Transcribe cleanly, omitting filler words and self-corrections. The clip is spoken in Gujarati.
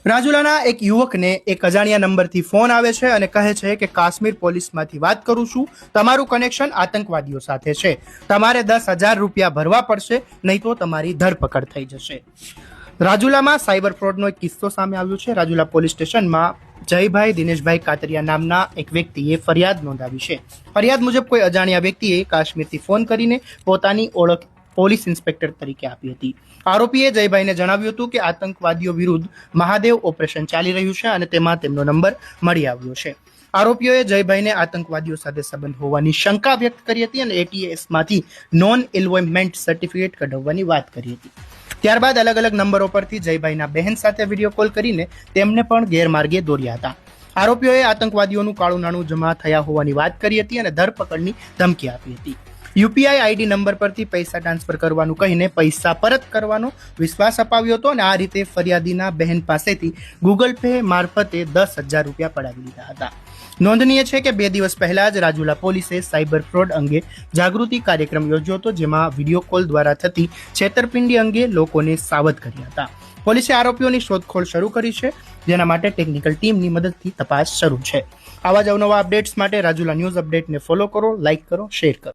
રાજુલાના એક યુવકને એક અજાણ્યા નંબરથી ફોન આવે છે અને કહે છે કે કાશ્મીર પોલીસમાંથી વાત કરું છું, તમારું કનેક્શન આતંકવાદીઓ સાથે છે, તમારે 10,000 રૂપિયા ભરવા પડશે, નહીં તો તમારી ધરપકડ થઈ જશે. રાજુલામાં સાયબર ફ્રોડનો એક કિસ્સો સામે આવ્યો છે. રાજુલા પોલીસ સ્ટેશનમાં જયભાઈ દિનેશભાઈ કાતરિયા નામના એક વ્યક્તિએ ફરિયાદ નોંધાવી છે. ફરિયાદ મુજબ કોઈ અજાણ્યા વ્યક્તિએ કાશ્મીરથી ફોન કરીને પોતાની ઓળખ પોલીસ ઇન્સ્પેક્ટર તરીકે આપી હતી. આરોપીએ જયભાઈને જણાવ્યું હતું કે આતંકવાદીઓ વિરુદ્ધ મહાદેવ ઓપરેશન ચાલી રહ્યું છે અને તેમાં તેમનો નંબર મળી આવ્યો છે. આરોપીઓએ જયભાઈને આતંકવાદીઓ સાથે સંબંધ હોવાની શંકા વ્યક્ત કરી હતી અને એટીએસમાંથી નોન એન્રોલમેન્ટ સર્ટિફિકેટ કઢાવવાની વાત કરી હતી. ત્યારબાદ અલગ અલગ નંબરો પરથી જયભાઈના બહેન સાથે વિડીયો કોલ કરીને તેમને પણ ગેરમાર્ગે દોર્યા હતા. આરોપીઓએ આતંકવાદીઓનું કાળું નાણું જમા થયા હોવાની વાત કરી હતી અને ધરપકડની ધમકી આપી હતી. યુપીઆઈ આઈડી નંબર પરથી પૈસા ટ્રાન્સફર કરવાનું કહીને પૈસા પરત કરવાનો વિશ્વાસ અપાવ્યો હતો અને આ રીતે ફરિયાદીના બહેન પાસેથી ગૂગલ પે મારફતે 10,000 રૂપિયા પડાવી લીધા હતા. નોંધનીય છે કે 2 દિવસ પહેલા જ રાજુલા પોલીસે સાયબર ફ્રોડ અંગે જાગૃતિ કાર્યક્રમ યોજ્યો હતો, જેમાં વિડીયો કોલ દ્વારા થતી છેતરપિંડી અંગે લોકોને સાવધ કર્યા હતા. પોલીસે આરોપીઓની શોધખોળ શરૂ કરી છે, જેના માટે ટેકનિકલ ટીમની મદદથી તપાસ શરૂ છે. આવા જ અવનવા અપડેટ્સ માટે રાજુલા ન્યૂઝ અપડેટને ફોલો કરો, લાઇક કરો, શેર કરો.